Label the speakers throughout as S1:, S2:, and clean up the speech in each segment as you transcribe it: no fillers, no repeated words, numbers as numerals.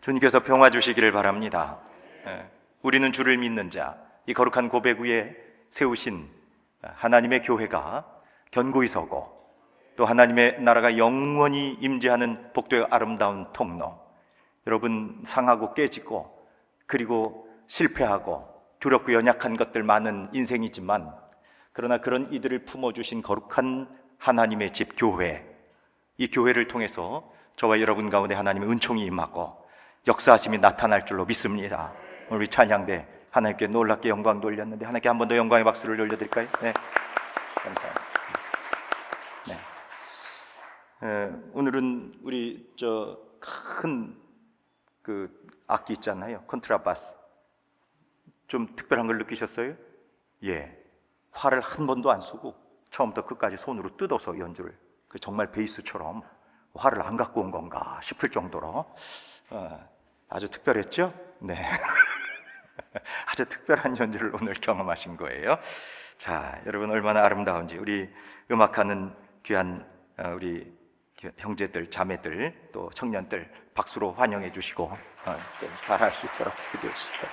S1: 주님께서 평화 주시기를 바랍니다. 우리는 주를 믿는 자, 이 거룩한 고백 위에 세우신 하나님의 교회가 견고히 서고 또 하나님의 나라가 영원히 임재하는 복되고 아름다운 통로, 여러분 상하고 깨지고 그리고 실패하고 두렵고 연약한 것들 많은 인생이지만, 그러나 그런 이들을 품어주신 거룩한 하나님의 집 교회, 이 교회를 통해서 저와 여러분 가운데 하나님의 은총이 임하고 역사하심이 나타날 줄로 믿습니다. 우리 찬양대 하나님께 놀랍게 영광 돌렸는데 하나님께 한 번 더 영광의 박수를 올려드릴까요? 네, 감사합니다. 네. 오늘은 우리 큰 악기 있잖아요, 콘트라바스. 좀 특별한 걸 느끼셨어요? 예, 활을 한 번도 안 쓰고 처음부터 끝까지 손으로 뜯어서 연주를, 정말 베이스처럼 활을 안 갖고 온 건가 싶을 정도로 아주 특별했죠? 네. 아주 특별한 연주를 오늘 경험하신 거예요. 자, 여러분 얼마나 아름다운지 우리 음악하는 귀한 우리 형제들, 자매들, 또 청년들 박수로 환영해 주시고 잘할 수 있도록 기도해 주시죠.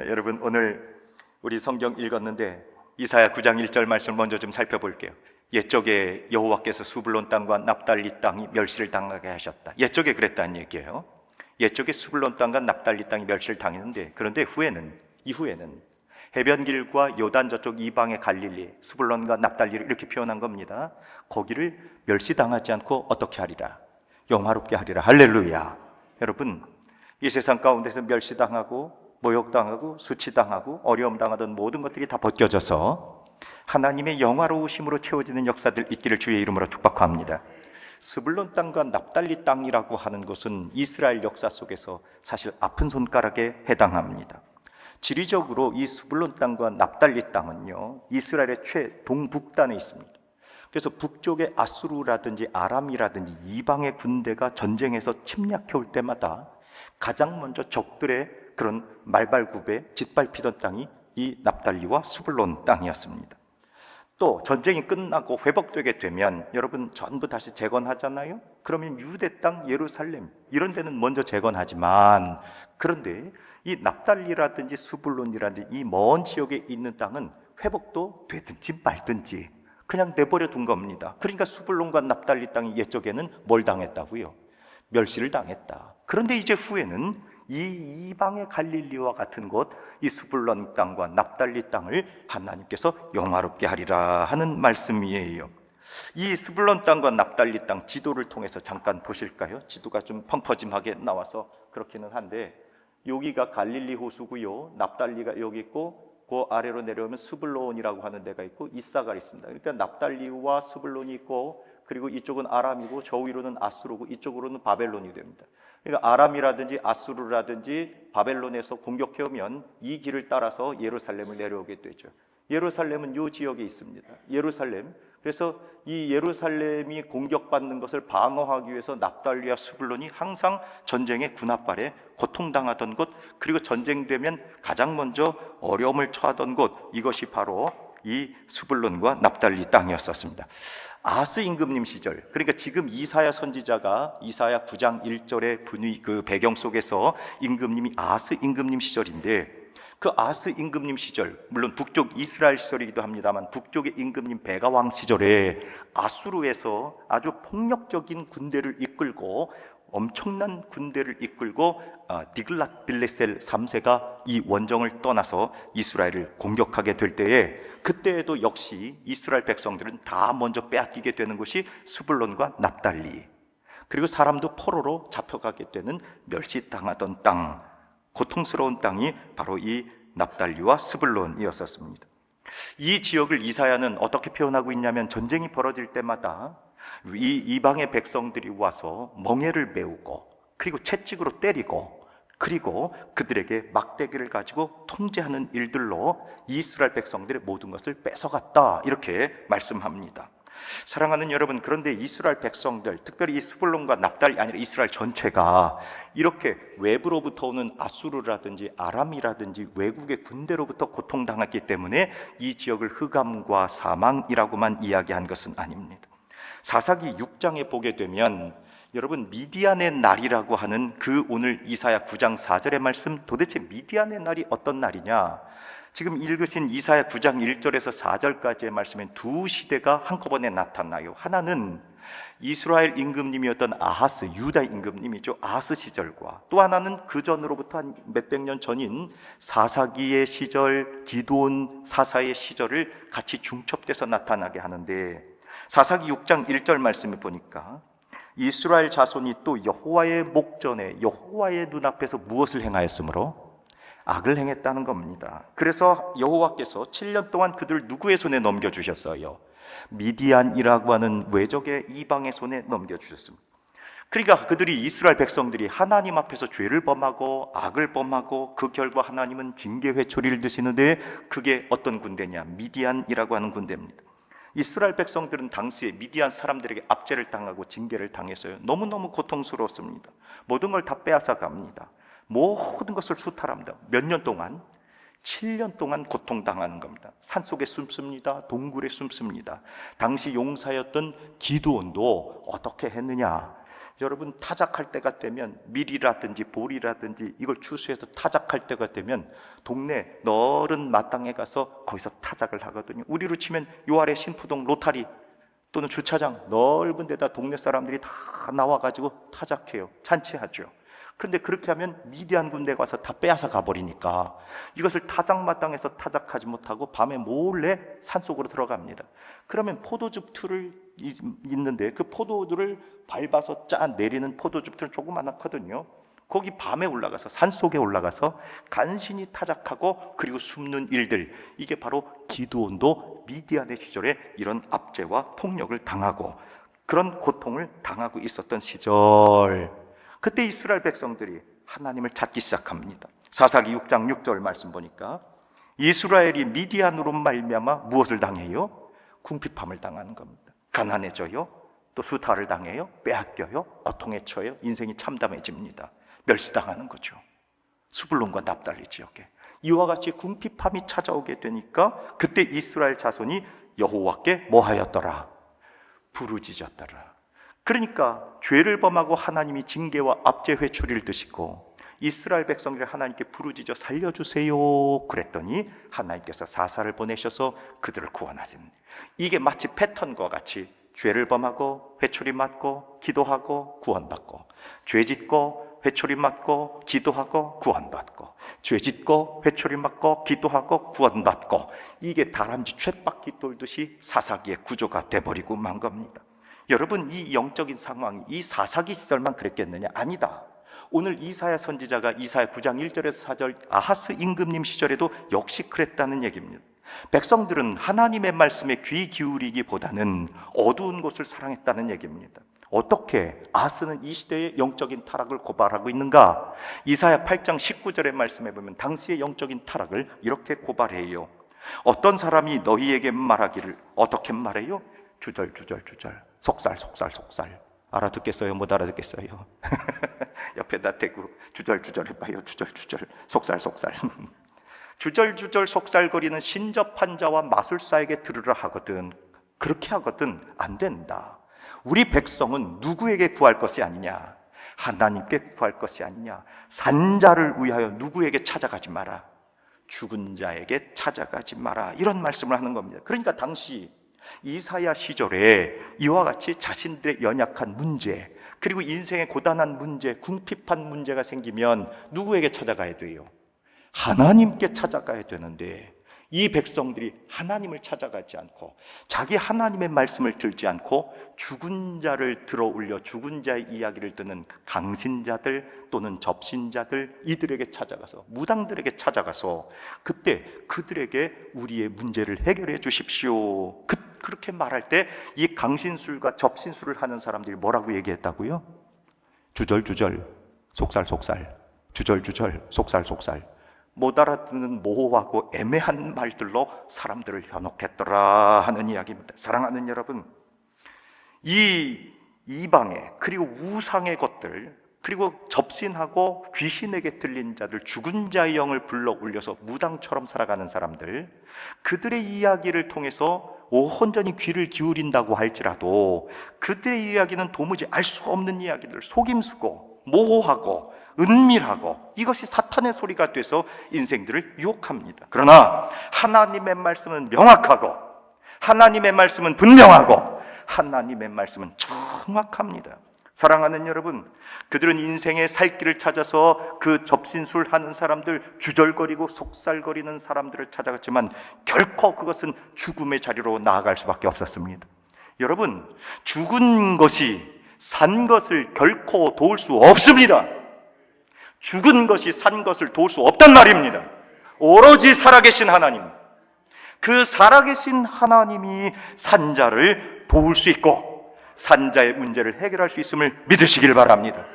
S1: 여러분 오늘 우리 성경 읽었는데 이사야 9장 1절 말씀 먼저 좀 살펴볼게요. 옛적에 여호와께서 수블론 땅과 납달리 땅이 멸시를 당하게 하셨다. 옛적에 그랬다는 얘기예요. 옛적에 수블론 땅과 납달리 땅이 멸시를 당했는데, 그런데 이후에는 해변길과 요단 저쪽 이방의 갈릴리, 수블론과 납달리를 이렇게 표현한 겁니다. 거기를 멸시당하지 않고 어떻게 하리라? 영화롭게 하리라. 할렐루야. 여러분, 이 세상 가운데서 멸시당하고 모욕당하고 수치당하고 어려움 당하던 모든 것들이 다 벗겨져서 하나님의 영화로우심으로 채워지는 역사들 있기를 주의 이름으로 축복합니다. 스불론 땅과 납달리 땅이라고 하는 것은 이스라엘 역사 속에서 사실 아픈 손가락에 해당합니다. 지리적으로 이 스불론 땅과 납달리 땅은요, 이스라엘의 최동북단에 있습니다. 그래서 북쪽의 아수르라든지 아람이라든지 이방의 군대가 전쟁에서 침략해 올 때마다 가장 먼저 적들의 그런 말발굽에 짓밟히던 땅이 이 납달리와 스불론 땅이었습니다. 또 전쟁이 끝나고 회복되게 되면 여러분 전부 다시 재건하잖아요. 그러면 유대 땅, 예루살렘 이런 데는 먼저 재건하지만, 그런데 이 납달리라든지 스불론이라든지 이 먼 지역에 있는 땅은 회복도 되든지 말든지 그냥 내버려 둔 겁니다. 그러니까 스불론과 납달리 땅이 옛적에는 뭘 당했다고요? 멸시를 당했다. 그런데 이제 후에는 이 이방의 갈릴리와 같은 곳, 이 스불론 땅과 납달리 땅을 하나님께서 영화롭게 하리라 하는 말씀이에요. 이 스불론 땅과 납달리 땅 지도를 통해서 잠깐 보실까요? 지도가 좀 펑퍼짐하게 나와서 그렇기는 한데, 여기가 갈릴리 호수고요, 납달리가 여기 있고 그 아래로 내려오면 스불론이라고 하는 데가 있고 이사갈 있습니다. 그러니까 납달리와 스불론이 있고, 그리고 이쪽은 아람이고 저 위로는 아수르고 이쪽으로는 바벨론이 됩니다. 그러니까 아람이라든지 아수르라든지 바벨론에서 공격해 오면 이 길을 따라서 예루살렘을 내려오게 되죠. 예루살렘은 이 지역에 있습니다. 예루살렘. 그래서 이 예루살렘이 공격받는 것을 방어하기 위해서 납달리와 스불론이 항상 전쟁의 군합발에 고통당하던 곳, 그리고 전쟁되면 가장 먼저 어려움을 처하던 곳, 이것이 바로 이 스불론과 납달리 땅이었었습니다. 아스 임금님 시절, 그러니까 지금 이사야 선지자가 이사야 9장 1절의 분위 그 배경 속에서 임금님이 아스 임금님 시절인데, 그 아스 임금님 시절, 물론 북쪽 이스라엘 시절이기도 합니다만 북쪽의 임금님 베가 왕 시절에 아수르에서 아주 폭력적인 군대를 이끌고, 엄청난 군대를 이끌고 디글랏 빌레셀 3세가 이 원정을 떠나서 이스라엘을 공격하게 될 때에, 그때에도 역시 이스라엘 백성들은 다 먼저 빼앗기게 되는 것이 스불론과 납달리, 그리고 사람도 포로로 잡혀가게 되는 멸시당하던 땅, 고통스러운 땅이 바로 이 납달리와 스불론이었었습니다. 이 지역을 이사야는 어떻게 표현하고 있냐면, 전쟁이 벌어질 때마다 이 이방의 백성들이 와서 멍에를 메우고 그리고 채찍으로 때리고 그리고 그들에게 막대기를 가지고 통제하는 일들로 이스라엘 백성들의 모든 것을 뺏어갔다, 이렇게 말씀합니다. 사랑하는 여러분, 그런데 이스라엘 백성들, 특별히 이 스불론과 납달리 아니라 이스라엘 전체가 이렇게 외부로부터 오는 아수르라든지 아람이라든지 외국의 군대로부터 고통당했기 때문에 이 지역을 흑암과 사망이라고만 이야기한 것은 아닙니다. 사사기 6장에 보게 되면 여러분, 미디안의 날이라고 하는 그 오늘 이사야 9장 4절의 말씀, 도대체 미디안의 날이 어떤 날이냐? 지금 읽으신 이사야 9장 1절에서 4절까지의 말씀엔 두 시대가 한꺼번에 나타나요. 하나는 이스라엘 임금님이었던 아하스, 유다 임금님이죠. 아하스 시절과, 또 하나는 그 전으로부터 한 몇백 년 전인 사사기의 시절, 기드온 사사의 시절을 같이 중첩돼서 나타나게 하는데, 사사기 6장 1절 말씀에 보니까 이스라엘 자손이 또 여호와의 목전에 여호와의 눈앞에서 무엇을 행하였으므로? 악을 행했다는 겁니다. 그래서 여호와께서 7년 동안 그들 누구의 손에 넘겨주셨어요? 미디안이라고 하는 외적의 이방의 손에 넘겨주셨습니다. 그러니까 그들이, 이스라엘 백성들이 하나님 앞에서 죄를 범하고 악을 범하고 그 결과 하나님은 징계 회초리를 드시는데, 그게 어떤 군대냐? 미디안이라고 하는 군대입니다. 이스라엘 백성들은 당시에 미디안 사람들에게 압제를 당하고 징계를 당해서요, 너무너무 고통스러웠습니다. 모든 걸 다 빼앗아 갑니다. 모든 것을 수탈합니다. 몇 년 동안? 7년 동안 고통당하는 겁니다. 산속에 숨습니다. 동굴에 숨습니다. 당시 용사였던 기드온도 어떻게 했느냐? 여러분, 타작할 때가 되면, 밀이라든지 볼이라든지 이걸 추수해서 타작할 때가 되면 동네 넓은 마땅에 가서 거기서 타작을 하거든요. 우리로 치면 요 아래 신포동 로타리 또는 주차장 넓은 데다 동네 사람들이 다 나와가지고 타작해요. 잔치하죠. 그런데 그렇게 하면 미디안 군대가 와서 다 빼앗아 가버리니까 이것을 타작마땅에서 타작하지 못하고 밤에 몰래 산속으로 들어갑니다. 그러면 포도즙 틀을 있는데, 그 포도들을 밟아서 짜 내리는 포도즙 틀은 조그맣거든요. 거기 밤에 올라가서, 산속에 올라가서 간신히 타작하고 그리고 숨는 일들, 이게 바로 기드온도 미디안의 시절에 이런 압제와 폭력을 당하고 그런 고통을 당하고 있었던 시절, 그때 이스라엘 백성들이 하나님을 찾기 시작합니다. 사사기 6장 6절 말씀 보니까 이스라엘이 미디안으로 말미암아 무엇을 당해요? 궁핍함을 당하는 겁니다. 가난해져요, 또 수탈을 당해요, 빼앗겨요, 고통에 처해요, 인생이 참담해집니다. 멸시당하는 거죠. 수블론과 납달리 지역에 이와 같이 궁핍함이 찾아오게 되니까 그때 이스라엘 자손이 여호와께 뭐하였더라? 부르짖었더라. 그러니까 죄를 범하고 하나님이 징계와 압제 회초리를 드시고 이스라엘 백성들이 하나님께 부르짖어 살려주세요 그랬더니 하나님께서 사사를 보내셔서 그들을 구원하십니다. 이게 마치 패턴과 같이 죄를 범하고 회초리 맞고 기도하고 구원받고, 죄 짓고 회초리 맞고 기도하고 구원받고, 죄 짓고 회초리 맞고 기도하고 구원받고, 이게 다람쥐 쳇바퀴 돌듯이 사사기의 구조가 돼버리고 만 겁니다. 여러분, 이 영적인 상황이 이 사사기 시절만 그랬겠느냐? 아니다. 오늘 이사야 선지자가 이사야 9장 1절에서 4절 아하스 임금님 시절에도 역시 그랬다는 얘기입니다. 백성들은 하나님의 말씀에 귀 기울이기보다는 어두운 곳을 사랑했다는 얘기입니다. 어떻게 아하스는 이 시대의 영적인 타락을 고발하고 있는가? 이사야 8장 19절의 말씀에 보면 당시의 영적인 타락을 이렇게 고발해요. 어떤 사람이 너희에게 말하기를, 어떻게 말해요? 주절 속살. 알아듣겠어요? 못 알아듣겠어요? 옆에다 대고 주절 해봐요. 주절 속살. 주절 속살거리는 신접한 자와 마술사에게 들으라 하거든. 그렇게 하거든. 안 된다. 우리 백성은 누구에게 구할 것이 아니냐? 하나님께 구할 것이 아니냐? 산자를 위하여 누구에게 찾아가지 마라. 죽은 자에게 찾아가지 마라. 이런 말씀을 하는 겁니다. 그러니까 당시 이사야 시절에 이와 같이 자신들의 연약한 문제, 그리고 인생의 고단한 문제, 궁핍한 문제가 생기면 누구에게 찾아가야 돼요? 하나님께 찾아가야 되는데, 이 백성들이 하나님을 찾아가지 않고 자기 하나님의 말씀을 들지 않고 죽은 자를 들어 올려 죽은 자의 이야기를 듣는 강신자들 또는 접신자들, 이들에게 찾아가서, 무당들에게 찾아가서 그때 그들에게 우리의 문제를 해결해 주십시오, 그렇게 말할 때 이 강신술과 접신술을 하는 사람들이 뭐라고 얘기했다고요? 주절 속살, 주절 속살. 못 알아듣는 모호하고 애매한 말들로 사람들을 현혹했더라 하는 이야기입니다. 사랑하는 여러분, 이 이방의, 그리고 우상의 것들, 그리고 접신하고 귀신에게 들린 자들, 죽은 자의 영을 불러 올려서 무당처럼 살아가는 사람들, 그들의 이야기를 통해서 온전히 귀를 기울인다고 할지라도 그들의 이야기는 도무지 알 수가 없는 이야기들, 속임수고 모호하고 은밀하고, 이것이 사탄의 소리가 돼서 인생들을 유혹합니다. 그러나 하나님의 말씀은 명확하고, 하나님의 말씀은 분명하고, 하나님의 말씀은 정확합니다. 사랑하는 여러분, 그들은 인생의 살 길을 찾아서 그 접신술하는 사람들, 주절거리고 속살거리는 사람들을 찾아갔지만 결코 그것은 죽음의 자리로 나아갈 수밖에 없었습니다. 여러분, 죽은 것이 산 것을 결코 도울 수 없습니다. 죽은 것이 산 것을 도울 수 없단 말입니다. 오로지 살아계신 하나님, 그 살아계신 하나님이 산자를 도울 수 있고 산자의 문제를 해결할 수 있음을 믿으시길 바랍니다.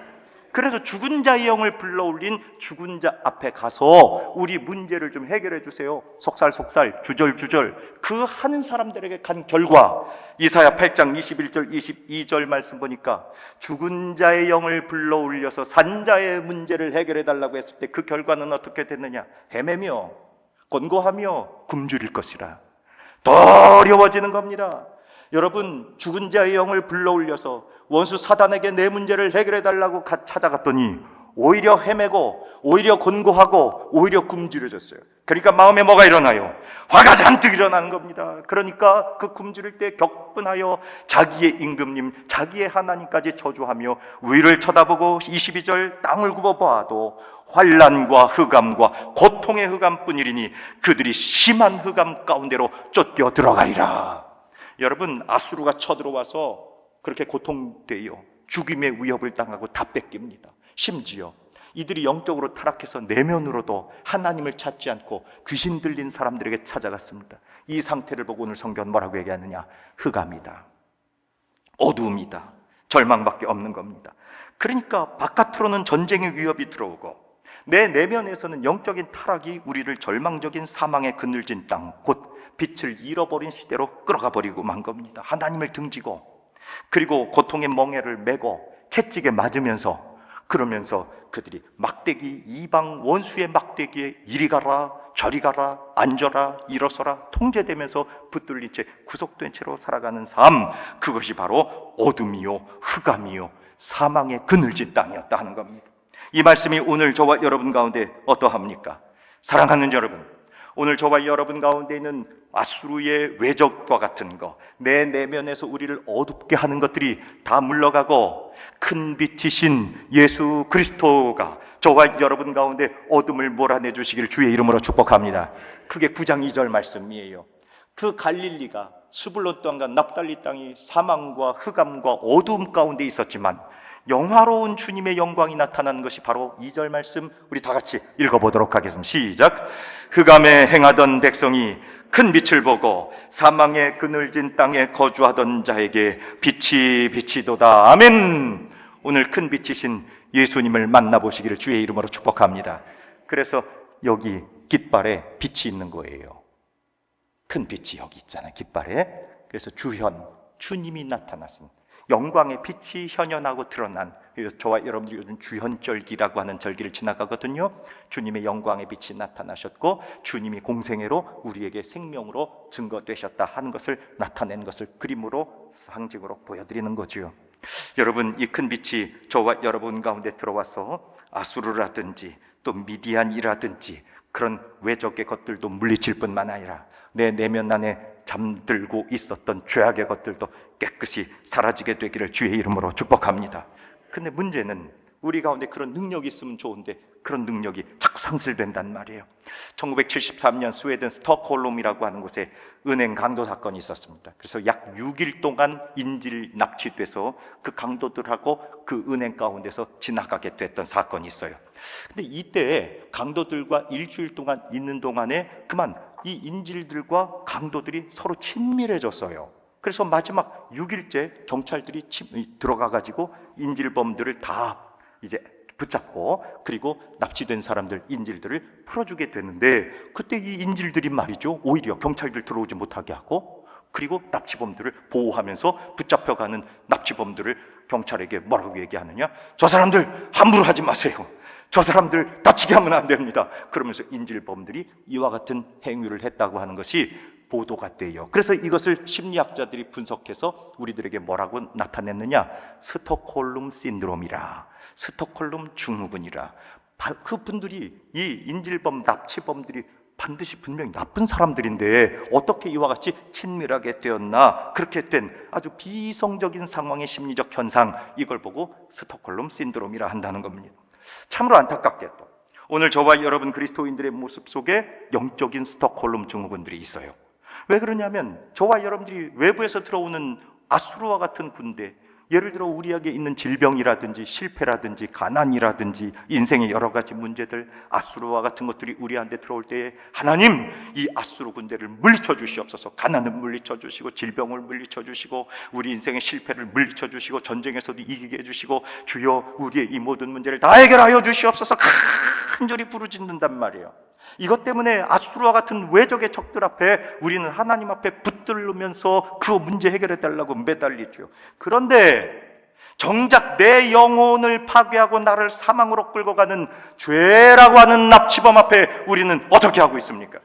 S1: 그래서 죽은 자의 영을 불러올린 죽은 자 앞에 가서 우리 문제를 좀 해결해 주세요, 속살속살 주절주절, 그 하는 사람들에게 간 결과, 이사야 8장 21절 22절 말씀 보니까 죽은 자의 영을 불러올려서 산자의 문제를 해결해 달라고 했을 때 그 결과는 어떻게 됐느냐? 헤매며 권고하며 굶주릴 것이라. 더 어려워지는 겁니다. 여러분, 죽은 자의 영을 불러올려서 원수 사단에게 내 문제를 해결해 달라고 찾아갔더니 오히려 헤매고 오히려 권고하고 오히려 굶주려졌어요. 그러니까 마음에 뭐가 일어나요? 화가 잔뜩 일어나는 겁니다. 그러니까 그 굶주릴 때 격분하여 자기의 임금님, 자기의 하나님까지 저주하며 위를 쳐다보고 22절 땅을 굽어보아도 환난과 흑암과 고통의 흑암뿐이리니 그들이 심한 흑암 가운데로 쫓겨 들어가리라. 여러분, 아수르가 쳐들어와서 그렇게 고통돼요. 죽임의 위협을 당하고 다 뺏깁니다. 심지어 이들이 영적으로 타락해서 내면으로도 하나님을 찾지 않고 귀신 들린 사람들에게 찾아갔습니다. 이 상태를 보고 오늘 성경은 뭐라고 얘기하느냐? 흑암이다, 어두움이다, 절망밖에 없는 겁니다. 그러니까 바깥으로는 전쟁의 위협이 들어오고 내 내면에서는 영적인 타락이 우리를 절망적인 사망에 그늘진 땅, 곧 빛을 잃어버린 시대로 끌어가 버리고 만 겁니다. 하나님을 등지고, 그리고 고통의 멍에를 메고 채찍에 맞으면서, 그러면서 그들이 막대기, 이방 원수의 막대기에 이리 가라 저리 가라 앉아라 일어서라 통제되면서 붙들린 채 구속된 채로 살아가는 삶, 그것이 바로 어둠이요 흑암이요 사망의 그늘진 땅이었다 하는 겁니다. 이 말씀이 오늘 저와 여러분 가운데 어떠합니까? 사랑하는 여러분, 오늘 저와 여러분 가운데 있는 아수르의 외적과 같은 거, 내 내면에서 우리를 어둡게 하는 것들이 다 물러가고 큰 빛이신 예수 그리스도가 저와 여러분 가운데 어둠을 몰아내 주시기를 주의 이름으로 축복합니다. 그게 9장 2절 말씀이에요. 그 갈릴리가 스불론 땅과 납달리 땅이 사망과 흑암과 어두움 가운데 있었지만 영화로운 주님의 영광이 나타난 것이 바로 2절 말씀, 우리 다 같이 읽어보도록 하겠습니다. 시작. 흑암에 행하던 백성이 큰 빛을 보고 사망의 그늘진 땅에 거주하던 자에게 빛이 비치도다. 아멘. 오늘 큰 빛이신 예수님을 만나보시기를 주의 이름으로 축복합니다. 그래서 여기 깃발에 빛이 있는 거예요. 큰 빛이 여기 있잖아요, 깃발에. 그래서 주현, 주님이 나타났은 영광의 빛이 현현하고 드러난, 저와 여러분들이 요즘 주현절기라고 하는 절기를 지나가거든요. 주님의 영광의 빛이 나타나셨고 주님이 공생애로 우리에게 생명으로 증거되셨다 하는 것을 나타낸 것을 그림으로 상징으로 보여드리는 거죠. 여러분, 이 큰 빛이 저와 여러분 가운데 들어와서 아수르라든지 또 미디안이라든지 그런 외적의 것들도 물리칠 뿐만 아니라 내 내면 안에 잠들고 있었던 죄악의 것들도 깨끗이 사라지게 되기를 주의 이름으로 축복합니다. 근데 문제는 우리 가운데 그런 능력이 있으면 좋은데 그런 능력이 자꾸 상실된단 말이에요. 1973년 스웨덴 스톡홀름이라고 하는 곳에 은행 강도 사건이 있었습니다. 그래서 약 6일 동안 인질 납치돼서 그 강도들하고 그 은행 가운데서 지나가게 됐던 사건이 있어요. 근데 이때 강도들과 일주일 동안 있는 동안에 그만 이 인질들과 강도들이 서로 친밀해졌어요. 그래서 마지막 6일째 경찰들이 들어가가지고 인질범들을 다 이제 붙잡고 그리고 납치된 사람들, 인질들을 풀어주게 되는데, 그때 이 인질들이 말이죠, 오히려 경찰들 들어오지 못하게 하고 그리고 납치범들을 보호하면서 붙잡혀가는 납치범들을 경찰에게 뭐라고 얘기하느냐? 저 사람들 함부로 하지 마세요. 저 사람들 다치게 하면 안 됩니다. 그러면서 인질범들이 이와 같은 행위를 했다고 하는 것이 보도가 돼요. 그래서 이것을 심리학자들이 분석해서 우리들에게 뭐라고 나타냈느냐? 스톡홀름 신드롬이라, 스톡홀름 증후군이라. 그분들이, 이 인질범, 납치범들이 반드시 분명히 나쁜 사람들인데 어떻게 이와 같이 친밀하게 되었나? 그렇게 된 아주 비이성적인 상황의 심리적 현상, 이걸 보고 스톡홀름 신드롬이라 한다는 겁니다. 참으로 안타깝게도 오늘 저와 여러분 그리스도인들의 모습 속에 영적인 스톡홀름 증후군들이 있어요. 왜 그러냐면 저와 여러분들이 외부에서 들어오는 아수르와 같은 군대, 예를 들어 우리에게 있는 질병이라든지 실패라든지 가난이라든지 인생의 여러 가지 문제들, 아수르와 같은 것들이 우리한테 들어올 때에 하나님, 이 아수르 군대를 물리쳐 주시옵소서. 가난을 물리쳐 주시고, 질병을 물리쳐 주시고, 우리 인생의 실패를 물리쳐 주시고, 전쟁에서도 이기게 해주시고, 주여 우리의 이 모든 문제를 다 해결하여 주시옵소서 간절히 부르짖는단 말이에요. 이것 때문에 아수르와 같은 외적의 적들 앞에 우리는 하나님 앞에 붙들면서 그 문제 해결해 달라고 매달리죠. 그런데 정작 내 영혼을 파괴하고 나를 사망으로 끌고 가는 죄라고 하는 납치범 앞에 우리는 어떻게 하고 있습니까?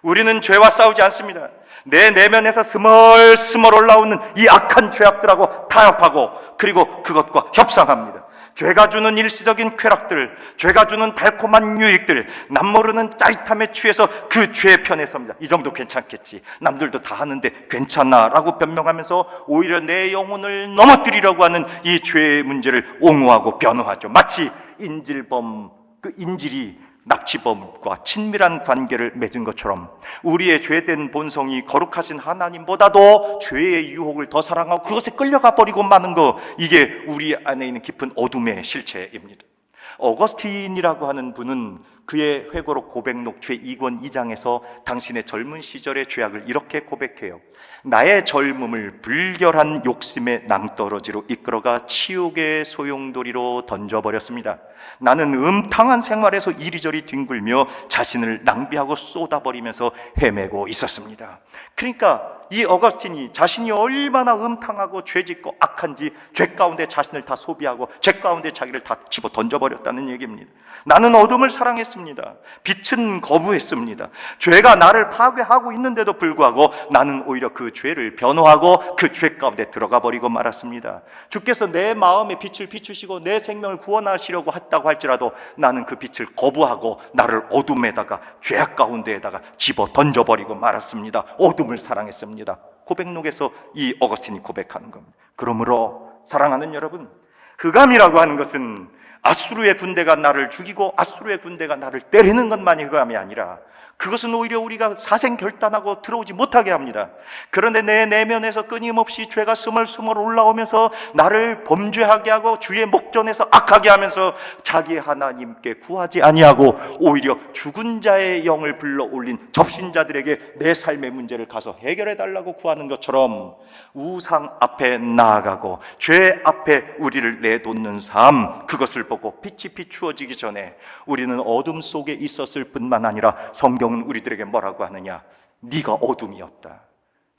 S1: 우리는 죄와 싸우지 않습니다. 내 내면에서 스멀스멀 올라오는 이 악한 죄악들하고 타협하고, 그리고 그것과 협상합니다. 죄가 주는 일시적인 쾌락들, 죄가 주는 달콤한 유익들, 남모르는 짜릿함에 취해서 그 죄의 편에 섭니다. 이 정도 괜찮겠지, 남들도 다 하는데 괜찮아 라고 변명하면서 오히려 내 영혼을 넘어뜨리려고 하는 이 죄의 문제를 옹호하고 변호하죠. 마치 인질범, 그 인질이 납치범과 친밀한 관계를 맺은 것처럼 우리의 죄된 본성이 거룩하신 하나님보다도 죄의 유혹을 더 사랑하고 그것에 끌려가 버리고 마는 거, 이게 우리 안에 있는 깊은 어둠의 실체입니다. 어거스틴이라고 하는 분은 그의 회고록 고백록 제2권 2장에서 당신의 젊은 시절의 죄악을 이렇게 고백해요. 나의 젊음을 불결한 욕심의 낭떠러지로 이끌어가 치욕의 소용돌이로 던져버렸습니다. 나는 음탕한 생활에서 이리저리 뒹굴며 자신을 낭비하고 쏟아버리면서 헤매고 있었습니다. 그러니까 이 어거스틴이 자신이 얼마나 음탕하고 죄짓고 악한지 죄 가운데 자신을 다 소비하고 죄 가운데 자기를 다 집어 던져버렸다는 얘기입니다. 나는 어둠을 사랑했습니다. 빛은 거부했습니다. 죄가 나를 파괴하고 있는데도 불구하고 나는 오히려 그 죄를 변호하고 그 죄 가운데 들어가 버리고 말았습니다. 주께서 내 마음에 빛을 비추시고 내 생명을 구원하시려고 했다고 할지라도 나는 그 빛을 거부하고 나를 어둠에다가, 죄악 가운데에다가 집어 던져버리고 말았습니다. 어둠을 사랑했습니다. 고백록에서 이 어거스틴이 고백하는 겁니다. 그러므로 사랑하는 여러분, 흑암이라고 하는 것은 아수르의 군대가 나를 죽이고 아수르의 군대가 나를 때리는 것만이 흑암이 아니라, 그것은 오히려 우리가 사생결단하고 들어오지 못하게 합니다. 그런데 내 내면에서 끊임없이 죄가 스멀스멀 올라오면서 나를 범죄하게 하고 주의 목전에서 악하게 하면서 자기 하나님께 구하지 아니하고 오히려 죽은 자의 영을 불러 올린 접신자들에게 내 삶의 문제를 가서 해결해 달라고 구하는 것처럼 우상 앞에 나아가고 죄 앞에 우리를 내놓는 삶, 그것을 보고 빛이 비추어지기 전에 우리는 어둠 속에 있었을 뿐만 아니라 성경은 우리들에게 뭐라고 하느냐? 네가 어둠이었다.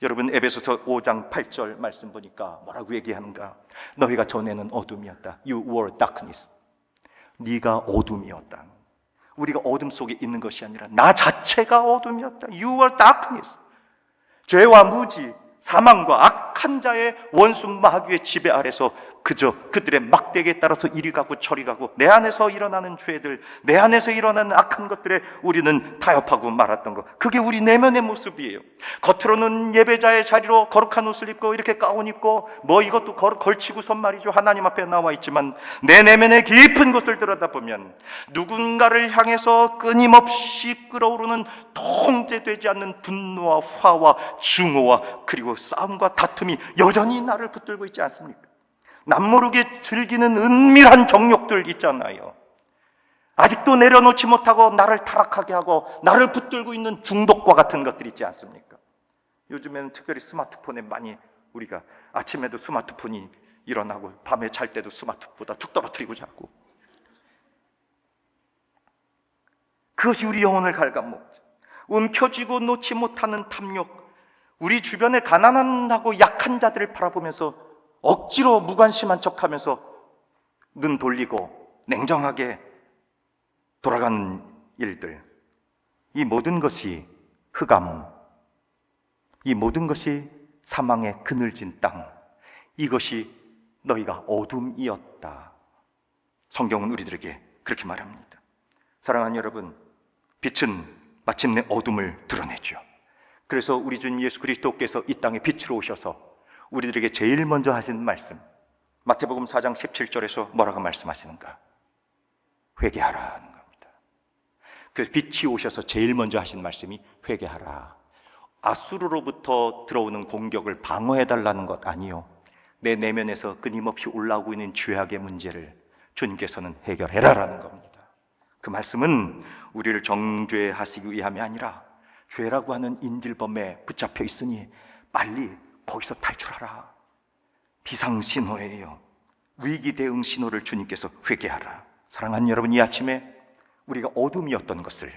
S1: 여러분, 에베소서 5장 8절 말씀 보니까 뭐라고 얘기하는가? 너희가 전에는 어둠이었다. You were darkness. 네가 어둠이었다. 우리가 어둠 속에 있는 것이 아니라 나 자체가 어둠이었다. You were darkness. 죄와 무지, 사망과 악한 자의 원수 마귀의 지배 아래서 그저 그들의 막대기에 따라서 이리 가고 저리 가고 내 안에서 일어나는 죄들, 내 안에서 일어나는 악한 것들에 우리는 타협하고 말았던 것, 그게 우리 내면의 모습이에요. 겉으로는 예배자의 자리로 거룩한 옷을 입고 이렇게 가운 입고 뭐 이것도 걸치고선 말이죠, 하나님 앞에 나와 있지만 내 내면의 깊은 곳을 들여다보면 누군가를 향해서 끊임없이 끓어오르는 통제되지 않는 분노와 화와 증오와 그리고 싸움과 다툼이 여전히 나를 붙들고 있지 않습니까? 남모르게 즐기는 은밀한 정욕들 있잖아요. 아직도 내려놓지 못하고 나를 타락하게 하고 나를 붙들고 있는 중독과 같은 것들 있지 않습니까? 요즘에는 특별히 스마트폰에 많이, 우리가 아침에도 스마트폰이 일어나고 밤에 잘 때도 스마트폰보다 툭 떨어뜨리고 자고, 그것이 우리 영혼을 갉아먹죠. 움켜쥐고 놓지 못하는 탐욕, 우리 주변에 가난하고 약한 자들을 바라보면서 억지로 무관심한 척하면서 눈 돌리고 냉정하게 돌아가는 일들, 이 모든 것이 흑암, 이 모든 것이 사망의 그늘진 땅, 이것이 너희가 어둠이었다. 성경은 우리들에게 그렇게 말합니다. 사랑하는 여러분, 빛은 마침내 어둠을 드러내죠. 그래서 우리 주님 예수 그리스도께서 이 땅에 빛으로 오셔서 우리들에게 제일 먼저 하신 말씀, 마태복음 4장 17절에서 뭐라고 말씀하시는가? 회개하라는 겁니다. 그 빛이 오셔서 제일 먼저 하신 말씀이 회개하라. 아수르로부터 들어오는 공격을 방어해달라는 것 아니요, 내 내면에서 끊임없이 올라오고 있는 죄악의 문제를 주님께서는 해결해라라는 겁니다. 그 말씀은 우리를 정죄하시기 위함이 아니라 죄라고 하는 인질범에 붙잡혀 있으니 빨리 거기서 탈출하라. 비상신호예요. 위기 대응 신호를 주님께서 회개하라. 사랑하는 여러분, 이 아침에 우리가 어둠이었던 것을,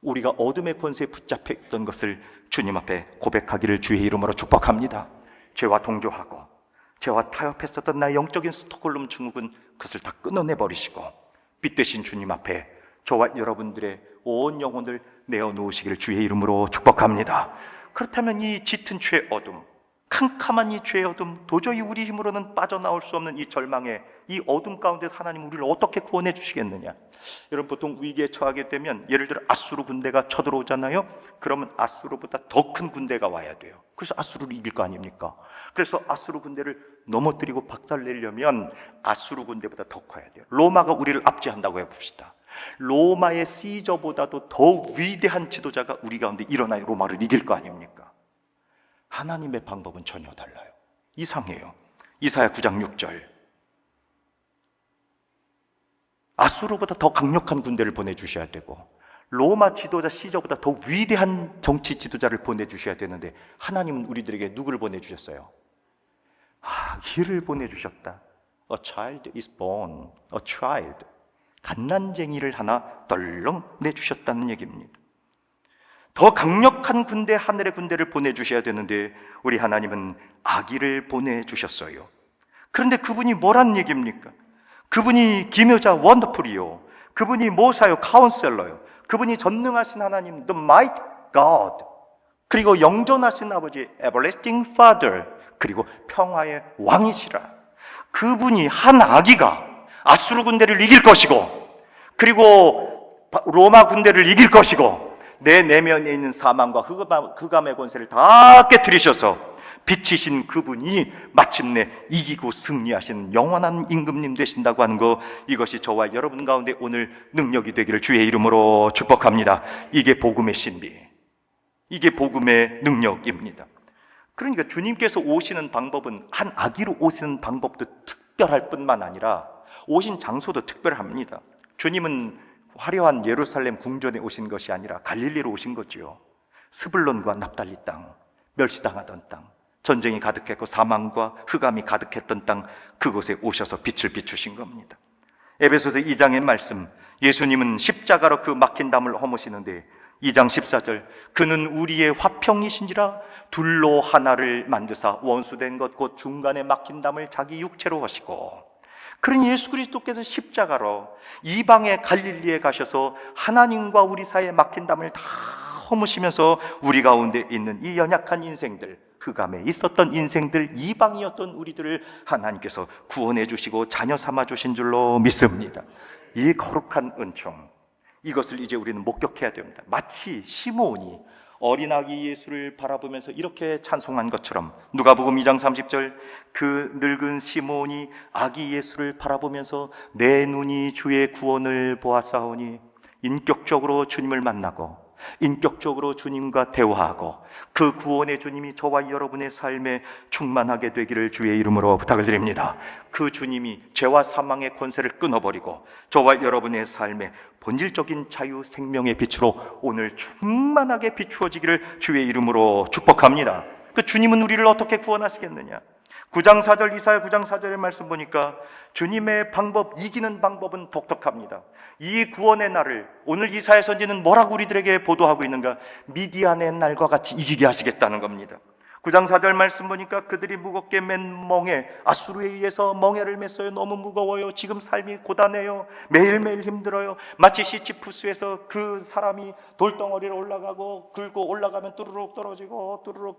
S1: 우리가 어둠의 권세에 붙잡혀 있던 것을 주님 앞에 고백하기를 주의 이름으로 축복합니다. 죄와 동조하고 죄와 타협했었던 나의 영적인 스톡홀름 증후군, 그것을 다 끊어내버리시고 빛 되신 주님 앞에 저와 여러분들의 온 영혼을 내어놓으시기를 주의 이름으로 축복합니다. 그렇다면 이 짙은 죄의 어둠, 캄캄한 이 죄의 어둠, 도저히 우리 힘으로는 빠져나올 수 없는 이 절망의 이 어둠 가운데 하나님 우리를 어떻게 구원해 주시겠느냐? 여러분, 보통 위기에 처하게 되면 예를 들어 아수르 군대가 쳐들어오잖아요. 그러면 아수르보다 더 큰 군대가 와야 돼요. 그래서 아수르를 이길 거 아닙니까? 그래서 아수르 군대를 넘어뜨리고 박살내려면 아수르 군대보다 더 커야 돼요. 로마가 우리를 압제한다고 해봅시다. 로마의 시저보다도 더 위대한 지도자가 우리 가운데 일어나야 로마를 이길 거 아닙니까? 하나님의 방법은 전혀 달라요. 이상해요. 이사야 9장 6절, 아수르보다 더 강력한 군대를 보내주셔야 되고 로마 지도자 시저보다 더 위대한 정치 지도자를 보내주셔야 되는데 하나님은 우리들에게 누구를 보내주셨어요? 아기를 보내주셨다. A child is born, a child. 갓난쟁이를 하나 덜렁 내주셨다는 얘기입니다. 더 강력한 군대, 하늘의 군대를 보내주셔야 되는데 우리 하나님은 아기를 보내주셨어요. 그런데 그분이 뭐란 얘기입니까? 그분이 기묘자 원더풀이요, 그분이 모사요, 카운셀러요, 그분이 전능하신 하나님, the mighty God, 그리고 영존하신 아버지, everlasting Father, 그리고 평화의 왕이시라. 그분이 한 아기가 아수르 군대를 이길 것이고, 그리고 로마 군대를 이길 것이고, 내 내면에 있는 사망과 흑암의 권세를 다 깨뜨리셔서 빛이신 그분이 마침내 이기고 승리하시는 영원한 임금님 되신다고 하는 거, 이것이 저와 여러분 가운데 오늘 능력이 되기를 주의 이름으로 축복합니다. 이게 복음의 신비, 이게 복음의 능력입니다. 그러니까 주님께서 오시는 방법은 한 아기로 오시는 방법도 특별할 뿐만 아니라 오신 장소도 특별합니다. 주님은 화려한 예루살렘 궁전에 오신 것이 아니라 갈릴리로 오신 거지요. 스불론과 납달리 땅, 멸시당하던 땅, 전쟁이 가득했고 사망과 흑암이 가득했던 땅, 그곳에 오셔서 빛을 비추신 겁니다. 에베소서 2장의 말씀, 예수님은 십자가로 그 막힌 담을 허무시는데 2장 14절, 그는 우리의 화평이신지라 둘로 하나를 만드사 원수된 것 곧 중간에 막힌 담을 자기 육체로 하시고, 그러니 예수 그리스도께서 십자가로 이방의 갈릴리에 가셔서 하나님과 우리 사이에 막힌 담을 다 허무시면서 우리 가운데 있는 이 연약한 인생들, 흑암에 있었던 인생들, 이방이었던 우리들을 하나님께서 구원해 주시고 자녀 삼아 주신 줄로 믿습니다. 이 거룩한 은총, 이것을 이제 우리는 목격해야 됩니다. 마치 시므온이 어린아기 예수를 바라보면서 이렇게 찬송한 것처럼, 누가복음 2장 30절, 그 늙은 시므온이 아기 예수를 바라보면서 내 눈이 주의 구원을 보았사오니, 인격적으로 주님을 만나고 인격적으로 주님과 대화하고 그 구원의 주님이 저와 여러분의 삶에 충만하게 되기를 주의 이름으로 부탁을 드립니다. 그 주님이 죄와 사망의 권세를 끊어버리고 저와 여러분의 삶에 본질적인 자유 생명의 빛으로 오늘 충만하게 비추어지기를 주의 이름으로 축복합니다. 그 주님은 우리를 어떻게 구원하시겠느냐? 9장 4절, 이사야 9장 4절의 말씀 보니까 주님의 방법, 이기는 방법은 독특합니다. 이 구원의 날을 오늘 이사야 선지는 뭐라고 우리들에게 보도하고 있는가? 미디안의 날과 같이 이기게 하시겠다는 겁니다. 9장 4절 말씀 보니까 그들이 무겁게 맨 멍에, 아수르에 의해서 멍에를 맸어요. 너무 무거워요. 지금 삶이 고단해요. 매일매일 힘들어요. 마치 시치푸스에서 그 사람이 돌덩어리를 올라가고 긁고 올라가면 뚜루룩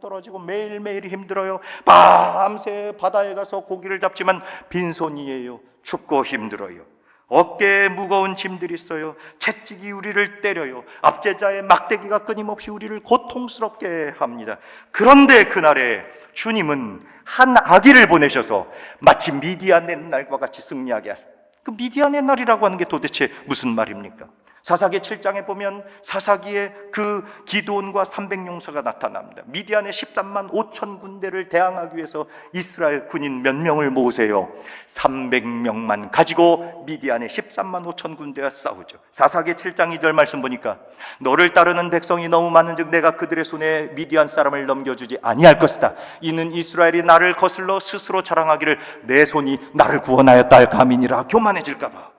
S1: 떨어지고 매일매일 힘들어요. 밤새 바다에 가서 고기를 잡지만 빈손이에요. 춥고 힘들어요. 어깨에 무거운 짐들이 있어요. 채찍이 우리를 때려요. 압제자의 막대기가 끊임없이 우리를 고통스럽게 합니다. 그런데 그날에 주님은 한 아기를 보내셔서 마치 미디안의 날과 같이 승리하게 하셨습니다. 그 미디안의 날이라고 하는 게 도대체 무슨 말입니까? 사사기 7장에 보면 사사기에 그 기드온과 300용사가 나타납니다. 미디안의 13만 5천 군대를 대항하기 위해서 이스라엘 군인 몇 명을 모으세요? 300명만 가지고 미디안의 13만 5천 군대와 싸우죠. 사사기 7장 2절 말씀 보니까 너를 따르는 백성이 너무 많은즉 내가 그들의 손에 미디안 사람을 넘겨주지 아니할 것이다. 이는 이스라엘이 나를 거슬러 스스로 자랑하기를 내 손이 나를 구원하였다 할까 함이니라. 교만해질까 봐.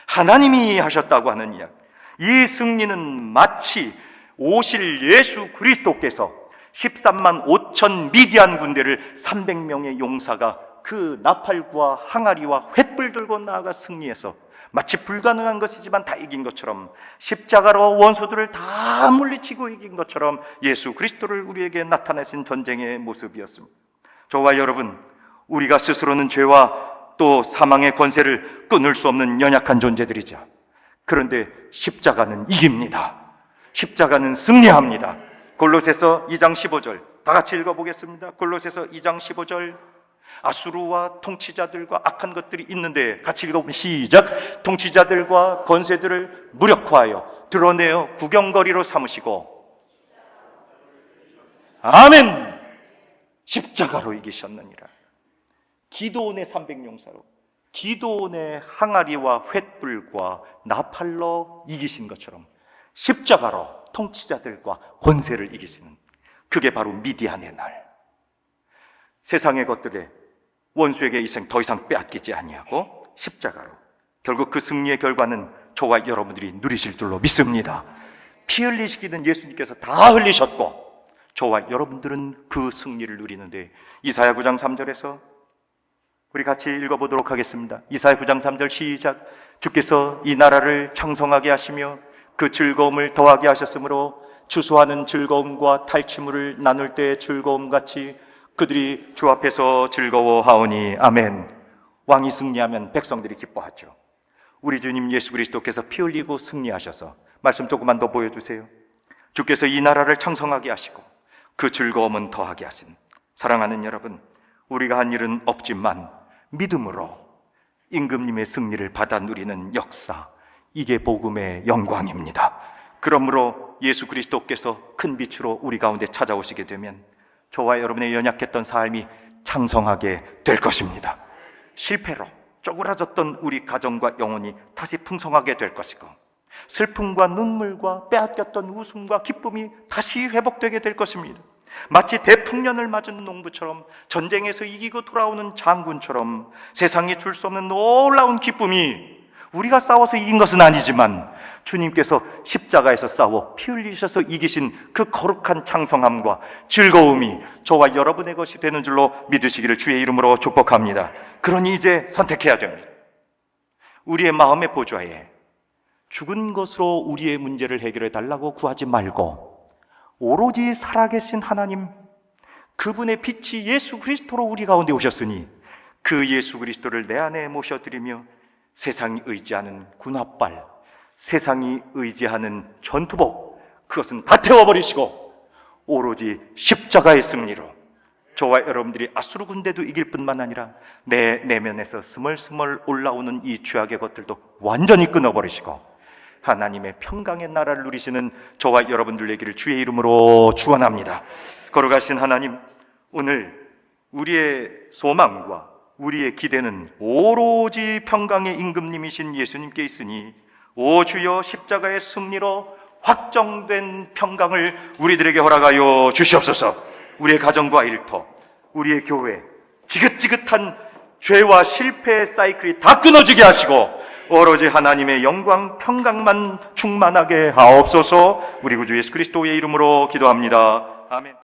S1: 하나님이 하셨다고 하는 이야기. 이 승리는 마치 오실 예수 그리스도께서 13만 5천 미디안 군대를 300명의 용사가 그 나팔과 항아리와 횃불 들고 나아가 승리해서 마치 불가능한 것이지만 다 이긴 것처럼, 십자가로 원수들을 다 물리치고 이긴 것처럼 예수 그리스도를 우리에게 나타내신 전쟁의 모습이었습니다. 저와 여러분, 우리가 스스로는 죄와 또 사망의 권세를 끊을 수 없는 연약한 존재들이죠. 그런데 십자가는 이깁니다. 십자가는 승리합니다. 골로새서 2장 15절 다 같이 읽어보겠습니다. 골로새서 2장 15절. 아수르와 통치자들과 악한 것들이 있는데 같이 읽어보면 시작. 통치자들과 권세들을 무력화하여 드러내어 구경거리로 삼으시고 아멘. 십자가로 이기셨느니라. 기드온의 300용사로, 기드온의 항아리와 횃불과 나팔로 이기신 것처럼 십자가로 통치자들과 권세를 이기시는, 그게 바로 미디안의 날. 세상의 것들에 원수에게 이생 더 이상 빼앗기지 아니하고 십자가로 결국 그 승리의 결과는 저와 여러분들이 누리실 줄로 믿습니다. 피 흘리시기는 예수님께서 다 흘리셨고 저와 여러분들은 그 승리를 누리는데, 이사야 9장 3절에서 우리 같이 읽어보도록 하겠습니다. 이사야 9장 3절 시작. 주께서 이 나라를 창성하게 하시며 그 즐거움을 더하게 하셨으므로 추수하는 즐거움과 탈취물을 나눌 때의 즐거움같이 그들이 주 앞에서 즐거워하오니 아멘. 왕이 승리하면 백성들이 기뻐하죠. 우리 주님 예수 그리스도께서 피 흘리고 승리하셔서, 말씀 조금만 더 보여주세요. 주께서 이 나라를 창성하게 하시고 그 즐거움은 더하게 하신, 사랑하는 여러분, 우리가 한 일은 없지만 믿음으로 임금님의 승리를 받아 누리는 역사, 이게 복음의 영광입니다. 그러므로 예수 그리스도께서 큰 빛으로 우리 가운데 찾아오시게 되면 저와 여러분의 연약했던 삶이 창성하게 될 것입니다. 실패로 쪼그라졌던 우리 가정과 영혼이 다시 풍성하게 될 것이고, 슬픔과 눈물과 빼앗겼던 웃음과 기쁨이 다시 회복되게 될 것입니다. 마치 대풍년을 맞은 농부처럼, 전쟁에서 이기고 돌아오는 장군처럼 세상이 줄 수 없는 놀라운 기쁨이, 우리가 싸워서 이긴 것은 아니지만 주님께서 십자가에서 싸워 피 흘리셔서 이기신 그 거룩한 창성함과 즐거움이 저와 여러분의 것이 되는 줄로 믿으시기를 주의 이름으로 축복합니다. 그러니 이제 선택해야 됩니다. 우리의 마음의 보좌에 죽은 것으로 우리의 문제를 해결해 달라고 구하지 말고 오로지 살아계신 하나님, 그분의 빛이 예수 그리스도로 우리 가운데 오셨으니 그 예수 그리스도를 내 안에 모셔드리며 세상이 의지하는 군합발, 세상이 의지하는 전투복, 그것은 다 태워버리시고 오로지 십자가의 승리로 저와 여러분들이 아수르 군대도 이길 뿐만 아니라 내 내면에서 스멀스멀 올라오는 이 죄악의 것들도 완전히 끊어버리시고 하나님의 평강의 나라를 누리시는 저와 여러분들 되기를 주의 이름으로 축원합니다. 거룩하신 하나님, 오늘 우리의 소망과 우리의 기대는 오로지 평강의 임금님이신 예수님께 있으니 오 주여 십자가의 승리로 확정된 평강을 우리들에게 허락하여 주시옵소서. 우리의 가정과 일터, 우리의 교회, 지긋지긋한 죄와 실패의 사이클이 다 끊어지게 하시고 오로지 하나님의 영광 평강만 충만하게 하옵소서. 우리 구주 예수 그리스도의 이름으로 기도합니다. 아멘.